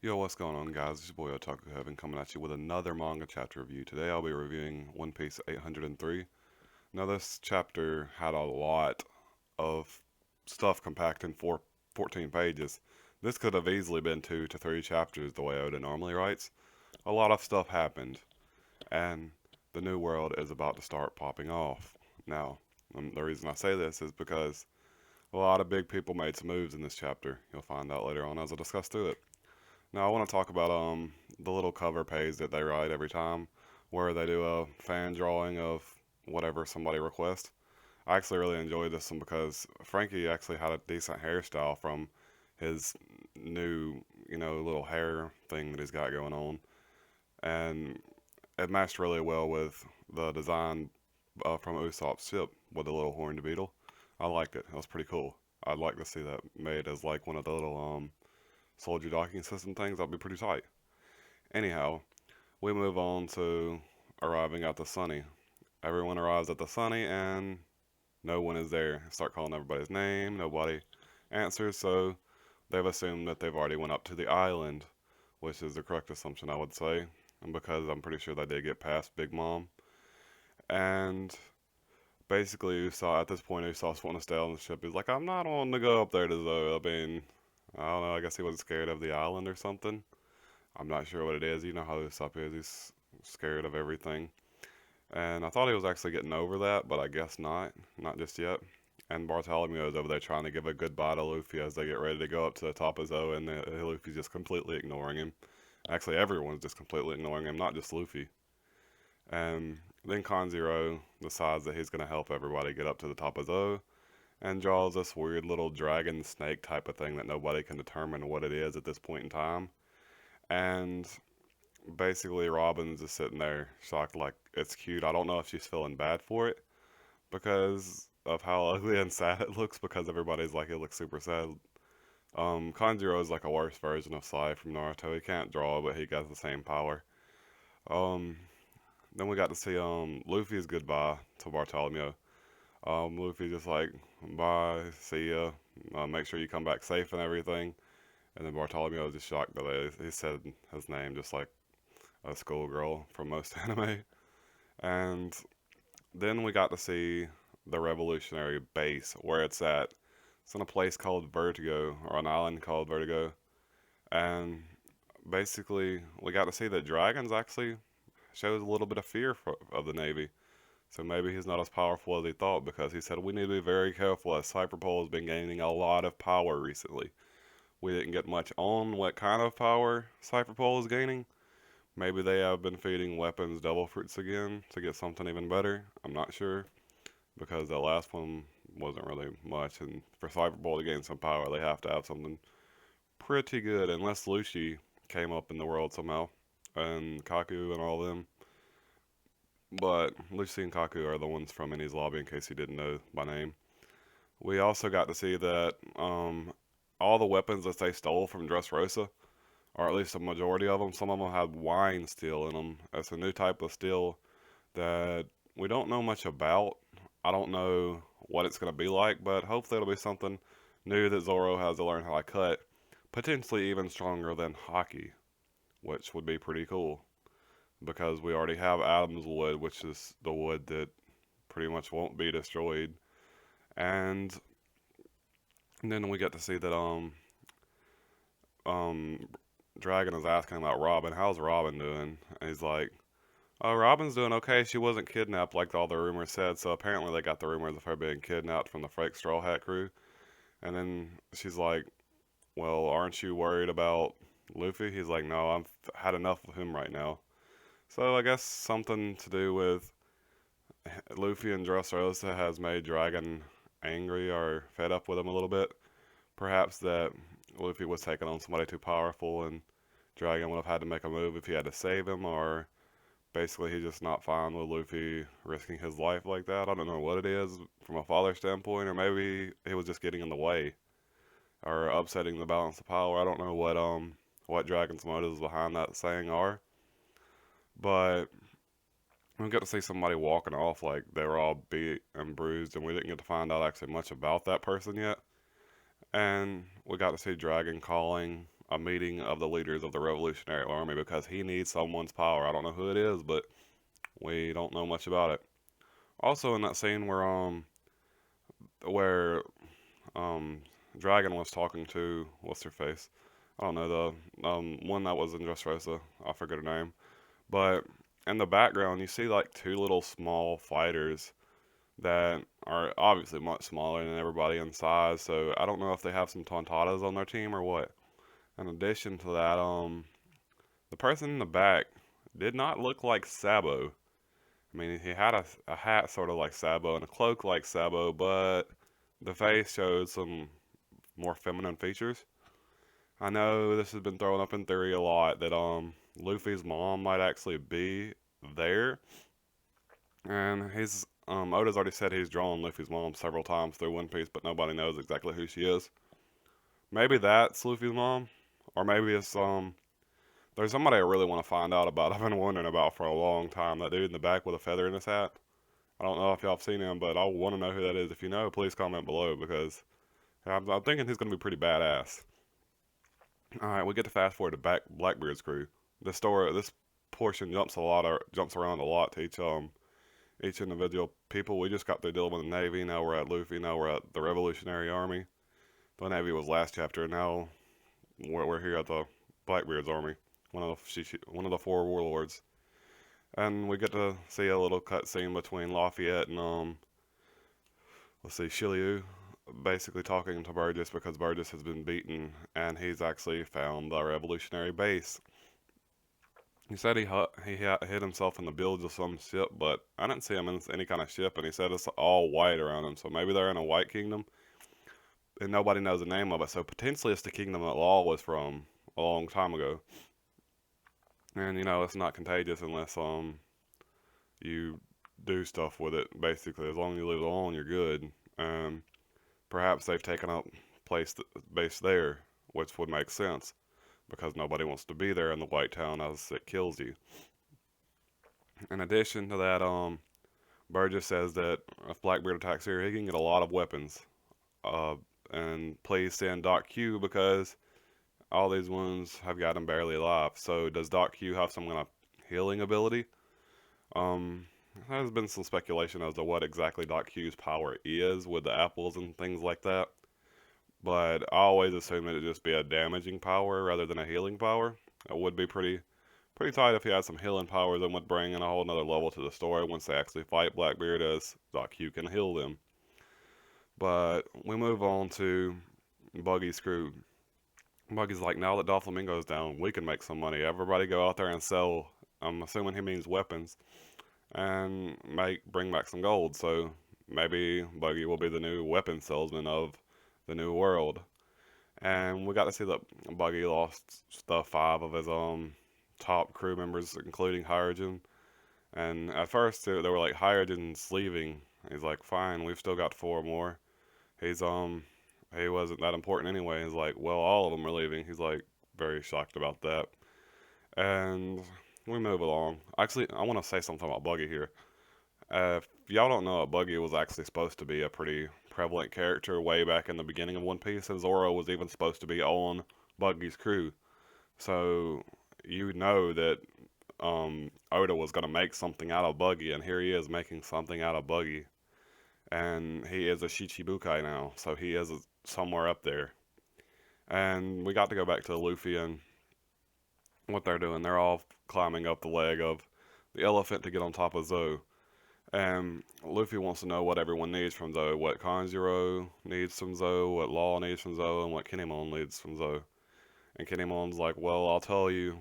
Yo, what's going on, guys? It's your boy Otaku Heaven coming at you with another manga chapter review. Today I'll be reviewing One Piece 803. Now, this chapter had a lot of stuff compacted in 14 pages. This could have easily been 2 to 3 chapters the way Oda normally writes. A lot of stuff happened, and the new world is about to start popping off. Now, the reason I say this is because a lot of big people made some moves in this chapter. You'll find out later on as I discuss through it. Now I want to talk about the little cover page that they write every time, where they do a fan drawing of whatever somebody requests. I actually really enjoyed this one because Frankie actually had a decent hairstyle from his new, little hair thing that he's got going on, and it matched really well with the design from Usopp's ship with the little horned beetle. I liked it. It was pretty cool. I'd like to see that made as like one of the little soldier docking system things. That'd be pretty tight. Anyhow, we move on to arriving at the Sunny. Everyone arrives at the Sunny and no one is there. Start calling everybody's name. Nobody answers, so they've assumed that they've already went up to the island, which is the correct assumption, I would say, and because I'm pretty sure they did get past Big Mom. And basically, Usopp at this point, Usopp's wanting to stay on the ship. He's like, I'm not wanting to go up there to Zoe. I mean, I don't know. I guess he was scared of the island or something. I'm not sure what it is. You know how Usopp is. He's scared of everything. And I thought he was actually getting over that, but I guess not. Not just yet. And Bartholomew is over there trying to give a goodbye to Luffy as they get ready to go up to the top of Zoe, and Luffy's just completely ignoring him. Actually, everyone's just completely ignoring him, not just Luffy. And then Kanzero decides that he's going to help everybody get up to the top of Zoe and draws this weird little dragon snake type of thing that nobody can determine what it is at this point in time. And basically, Robin's just sitting there shocked, like, it's cute. I don't know if she's feeling bad for it because of how ugly and sad it looks, because everybody's like, it looks super sad. Kanjuro is like a worse version of Sai from Naruto. He can't draw, but he got the same power. Um, then we got to see Luffy's goodbye to Bartholomew. Luffy just like, bye, see ya, make sure you come back safe and everything. And then Bartholomew was just shocked that he said his name just like a schoolgirl from most anime. And then we got to see the revolutionary base where it's at. It's in a place called Vertigo, or an island called Vertigo. And basically, we got to see that dragons actually shows a little bit of fear of the Navy. So maybe he's not as powerful as he thought, because he said we need to be very careful as Cyberpol has been gaining a lot of power recently. We didn't get much on what kind of power Cyberpol is gaining. Maybe they have been feeding weapons devil fruits again to get something even better. I'm not sure, because the last one wasn't really much, and for Cyberpol to gain some power, they have to have something pretty good, unless Lucy came up in the world somehow, and Kaku and all them. But Lucy and Kaku are the ones from Enies Lobby, in case you didn't know by name. We also got to see that all the weapons that they stole from Dressrosa, or at least a majority of them, some of them have wine steel in them. That's a new type of steel that we don't know much about. I don't know what it's going to be like, but hopefully it'll be something new that Zoro has to learn how to cut. Potentially even stronger than Haki, which would be pretty cool, because we already have Adam's wood, which is the wood that pretty much won't be destroyed. And then we get to see that um Dragon is asking about Robin. How's Robin doing? And he's like, oh, Robin's doing okay. She wasn't kidnapped like all the rumors said. So apparently they got the rumors of her being kidnapped from the fake Straw Hat crew. And then she's like, well, aren't you worried about Luffy? He's like, no, I've had enough of him right now. So I guess something to do with Luffy and Dressrosa has made Dragon angry or fed up with him a little bit. Perhaps that Luffy was taking on somebody too powerful, and Dragon would have had to make a move if he had to save him, or basically he's just not fine with Luffy risking his life like that. I don't know what it is from a father standpoint, or maybe he was just getting in the way or upsetting the balance of power. I don't know what Dragon's motives behind that saying are, but we got to see somebody walking off like they were all beat and bruised, and we didn't get to find out actually much about that person yet. And we got to see Dragon calling a meeting of the leaders of the Revolutionary Army because he needs someone's power. I don't know who it is, but we don't know much about it. Also, in that scene where um Dragon was talking to what's her face? I don't know the one that was in Dressrosa. I forget her name. But in the background, you see like two little small fighters that are obviously much smaller than everybody in size. So I don't know if they have some Tontatas on their team or what. In addition to that, the person in the back did not look like Sabo. I mean, he had a hat sort of like Sabo and a cloak like Sabo, but the face showed some more feminine features. I know this has been thrown up in theory a lot that Luffy's mom might actually be there, and he's Oda's already said he's drawn Luffy's mom several times through One Piece, but nobody knows exactly who she is. Maybe that's Luffy's mom, or maybe it's there's somebody I really want to find out about. I've been wondering about for a long time. That dude in the back with a feather in his hat. I don't know if y'all have seen him, but I want to know who that is. If you know, please comment below because I'm thinking he's going to be pretty badass. All right, we get to fast forward to Blackbeard's crew. This portion jumps around a lot to each individual people. We just got through dealing with the Navy. Now we're at Luffy. Now we're at the Revolutionary Army. The Navy was last chapter. Now we're here at the Blackbeard's army. One of the four warlords, and we get to see a little cutscene between Lafayette and let's see, Shiryu, basically talking to Burgess because Burgess has been beaten and he's actually found the revolutionary base. He said he hid himself in the bilge of some ship, but I didn't see him in any kind of ship, and he said it's all white around him, so maybe they're in a white kingdom, and nobody knows the name of it, so potentially it's the kingdom that Law was from a long time ago. And, it's not contagious unless you do stuff with it, basically. As long as you leave it alone, you're good. Perhaps they've taken up base there, which would make sense because nobody wants to be there in the White Town as it kills you. In addition to that, Burgess says that if Blackbeard attacks here, he can get a lot of weapons. And please send Doc Q because all these wounds have got him barely alive. So does Doc Q have some kind of healing ability? There's been some speculation as to what exactly Doc Q's power is with the apples and things like that. But I always assumed it'd just be a damaging power rather than a healing power. It would be pretty tight if he had some healing powers and would bring in a whole nother level to the story once they actually fight Blackbeard, as Doc Q can heal them. But we move on to Buggy's crew. Buggy's like, now that Doflamingo's down, we can make some money. Everybody go out there and sell. I'm assuming he means weapons, and bring back some gold. So maybe Buggy will be the new weapon salesman of the new world. And we got to see that Buggy lost the 5 of his top crew members, including Hydrogen. And at first they were like, Hydrogen's leaving. He's like, fine, we've still got 4 more. He wasn't that important anyway. He's like, well, all of them are leaving. He's like very shocked about that. And we move along. Actually, I want to say something about Buggy here. If y'all don't know, Buggy was actually supposed to be a pretty prevalent character way back in the beginning of One Piece, and Zoro was even supposed to be on Buggy's crew. So you know that Oda was going to make something out of Buggy, and here he is making something out of Buggy. And he is a Shichibukai now, so he is somewhere up there. And we got to go back to Luffy and what they're doing. They're all climbing up the leg of the elephant to get on top of Zoe. And Luffy wants to know what everyone needs from Zoe, what Kanjuro needs from Zoe, what Law needs from Zoe, and what Kinemon needs from Zoe. And Kinemon's like, well, I'll tell you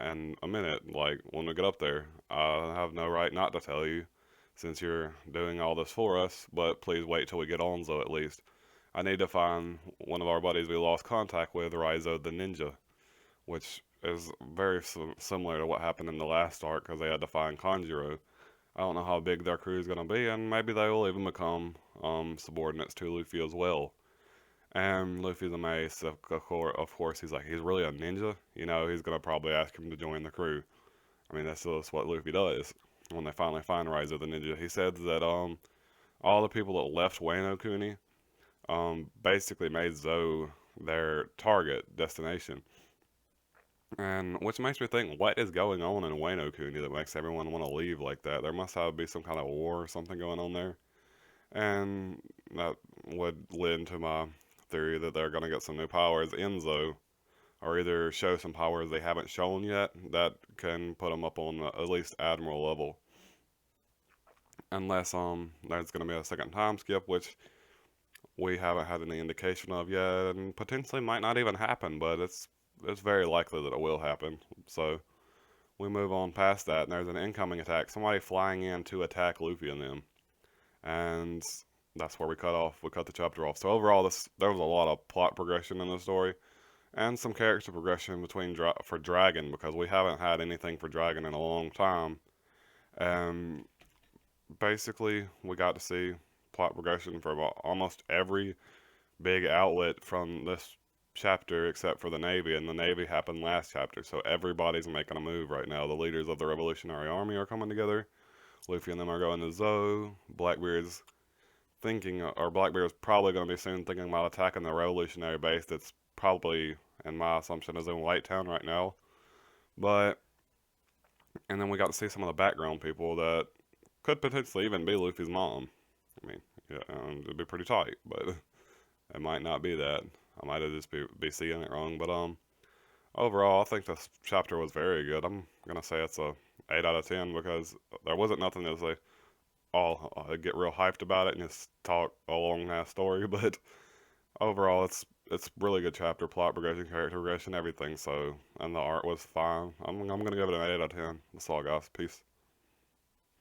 in a minute, like, when we get up there. I have no right not to tell you, since you're doing all this for us, but please wait till we get on Zoe at least. I need to find one of our buddies we lost contact with, Raizo the Ninja, which is very similar to what happened in the last arc, because they had to find Kanjuro. I don't know how big their crew is going to be, and maybe they will even become subordinates to Luffy as well. And Luffy's amazed, of course, he's really a ninja? He's going to probably ask him to join the crew. I mean, that's just what Luffy does. When they finally find Raizo the Ninja, he said that all the people that left Wano Kuni basically made Zoe their target destination. And which makes me think, what is going on in Wano Kuni that makes everyone want to leave like that? There must have be some kind of war or something going on there. And that would lead to my theory that they're going to get some new powers. Enzo, or either show some powers they haven't shown yet that can put them up on at least Admiral level. Unless there's going to be a second time skip, which we haven't had any indication of yet, and potentially might not even happen, but it's very likely that it will happen. So we move on past that, and there's an incoming attack. Somebody flying in to attack Luffy and them, and that's where we cut off. We cut the chapter off. So overall, there was a lot of plot progression in the story, and some character progression for Dragon, because we haven't had anything for Dragon in a long time. And basically, we got to see plot progression for almost every big outlet from this chapter except for the Navy, and the Navy happened last chapter, so everybody's making a move right now. The leaders of the Revolutionary Army are coming together. Luffy and them are going to Zou. Blackbeard's probably going to be soon thinking about attacking the Revolutionary base that's probably, in my assumption, is in White Town right now. But, and then we got to see some of the background people that could potentially even be Luffy's mom. I mean, yeah, it'd be pretty tight, but it might not be that. I might have just be seeing it wrong, but overall, I think this chapter was very good. I'm gonna say it's a 8 out of 10 because there wasn't nothing to say. I'd get real hyped about it and just talk a long ass story, but overall, it's really good chapter, plot progression, character progression, everything. So, and the art was fine. I'm gonna give it an 8 out of 10. That's all, guys. Peace.